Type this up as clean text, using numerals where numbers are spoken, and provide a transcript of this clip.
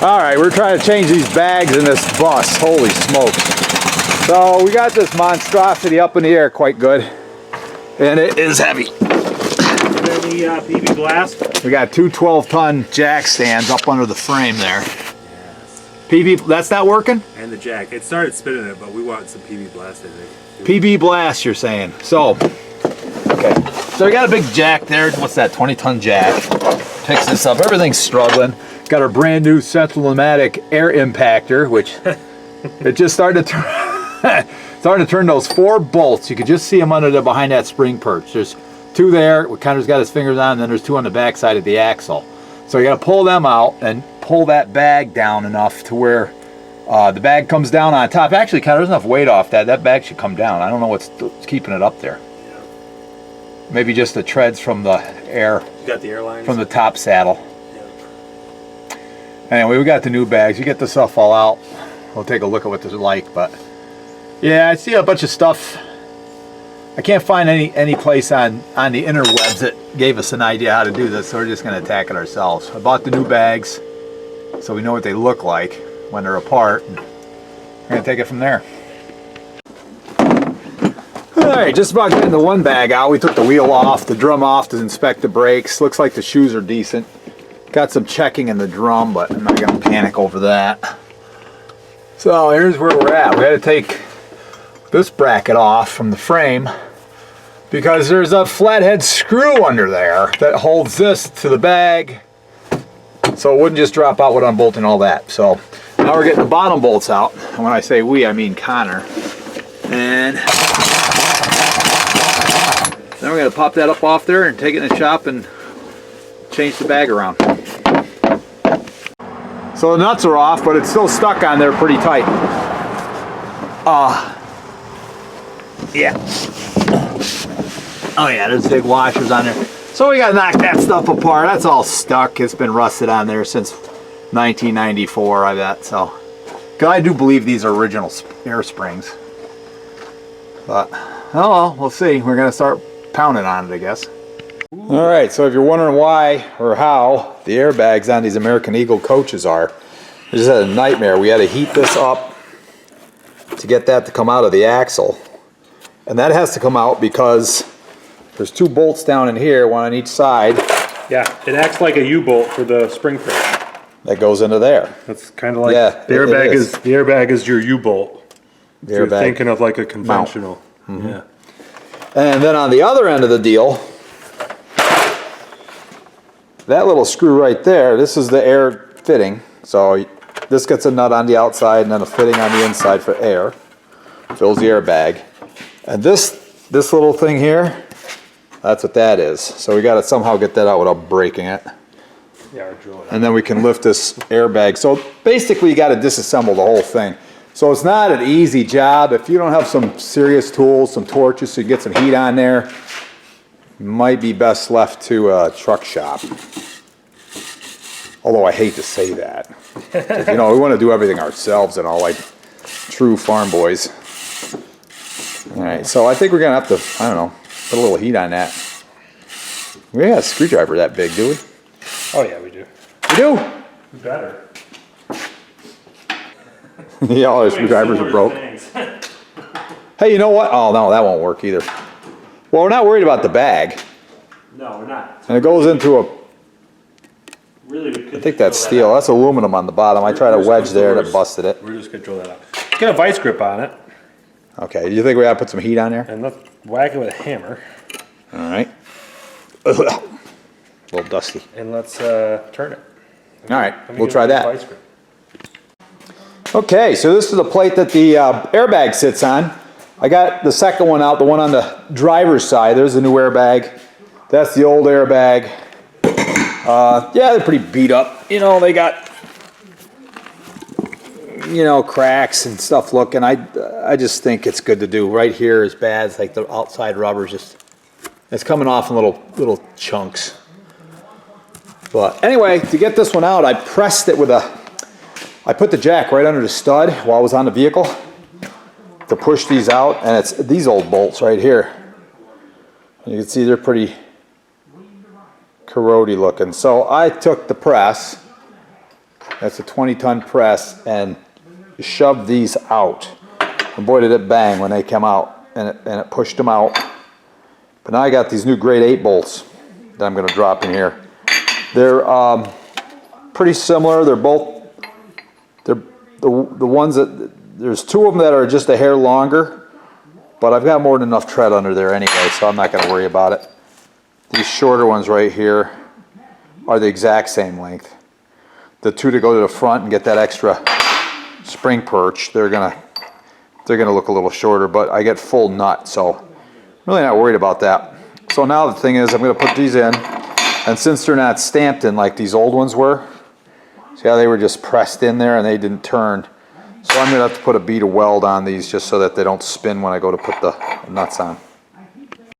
All right, we're trying to change these bags in this bus. Holy smokes. So we got this monstrosity up in the air quite good. And it is heavy. Any PB blast? We got two 12-ton jack stands up under the frame there. Yes. PB, that's not working? And the jack. It started spinning it, but we want some PB blast, I think. PB blast, you're saying. So, okay. So we got a big jack there. What's that, 20-ton jack. Picks this up. Everything's struggling. Got our brand new Central Pneumatic air impactor, which it just started to turn those 4 bolts. You could just see them under the behind that spring perch. There's 2 there. Connor's got his fingers on, and then there's 2 on the back side of the axle. So you got to pull them out and pull that bag down enough to where the bag comes down on top. Actually, Connor, there's enough weight off that. That bag should come down. I don't know what's keeping it up there. Yeah. Maybe just the treads from the air. You got the airlines? From the top saddle. Yeah. Anyway, we got the new bags. You get this stuff all out. We'll take a look at what this is like. But yeah, I see a bunch of stuff. I can't find any place on the interwebs that gave us an idea how to do this, so we're just going to attack it ourselves. I bought the new bags so we know what they look like when they're apart. And we're going to take it from there. Alright, just about getting the one bag out. We took the wheel off, the drum off to inspect the brakes. Looks like the shoes are decent. Got some checking in the drum, but I'm not going to panic over that. So here's where we're at. We had to take this bracket off from the frame because there's a flathead screw under there that holds this to the bag so it wouldn't just drop out with unbolting all that. So now we're getting the bottom bolts out, and when I say we, I mean Connor. And then we're going to pop that up off there and take it in the shop and change the bag around. So the nuts are off, but it's still stuck on there pretty tight. Yeah. Oh yeah, there's big washers on there. So we got to knock that stuff apart. That's all stuck. It's been rusted on there since 1994, I bet. So, 'cause I do believe these are original air springs. But, oh well, we'll see. We're going to start pounding on it, I guess. Alright, so if you're wondering why or how the airbags on these American Eagle coaches are, this is a nightmare. We had to heat this up to get that to come out of the axle. And that has to come out because there's 2 bolts down in here, one on each side. Yeah, it acts like a U-bolt for the spring perch. That goes into there. That's kind of like the airbag is your U-bolt. You're airbag thinking of like a conventional. Mm-hmm. Yeah. And then on the other end of the deal, that little screw right there, this is the air fitting. So this gets a nut on the outside and then a fitting on the inside for air. Fills the airbag. And this little thing here, that's what that is. So we got to somehow get that out without breaking it. Yeah, or drill it. And then we can lift this airbag. So basically you got to disassemble the whole thing. So it's not an easy job. If you don't have some serious tools, some torches, so you get some heat on there, it might be best left to a truck shop. Although I hate to say that. You know, we want to do everything ourselves and all, like true farm boys. Alright, so I think we're going to have to, I don't know, put a little heat on that. We got a screwdriver that big, do we? Oh yeah, we do. We do? We better. Yeah, all our screwdrivers are broke. Hey, you know what? Oh no, that won't work either. Well, we're not worried about the bag. No, we're not. And it goes into a, Really, we could I think that's steel. That's aluminum on the bottom. I tried a wedge there and it busted it. We're just going to drill that out. Get a vice grip on it. Okay, do you think we gotta put some heat on there? And let's whack it with a hammer. Alright. A little dusty. And let's turn it. Alright, we'll try that. Okay, so this is the plate that the airbag sits on. I got the second one out, the one on the driver's side. There's the new airbag. That's the old airbag. Yeah, they're pretty beat up. You know, they got, you know, cracks and stuff looking. I just think it's good to do. Right here is bad. It's like the outside rubber's just, it's coming off in little chunks. But anyway, to get this one out, I pressed it with I put the jack right under the stud while I was on the vehicle to push these out, and it's these old bolts right here. You can see they're pretty corrody looking. So I took the press That's a 20-ton press, and shoved these out. And boy, did it bang when they came out, and it pushed them out. But now I got these new grade 8 bolts that I'm going to drop in here. They're pretty similar. They're both, the ones that, there's two of them that are just a hair longer, but I've got more than enough tread under there anyway, so I'm not going to worry about it. These shorter ones right here are the exact same length. The two to go to the front and get that extra spring perch, they're gonna look a little shorter, but I get full nut, so I'm really not worried about that. So now the thing is, I'm gonna put these in, and since they're not stamped in like these old ones were, see how they were just pressed in there and they didn't turn. So I'm gonna have to put a bead of weld on these just so that they don't spin when I go to put the nuts on.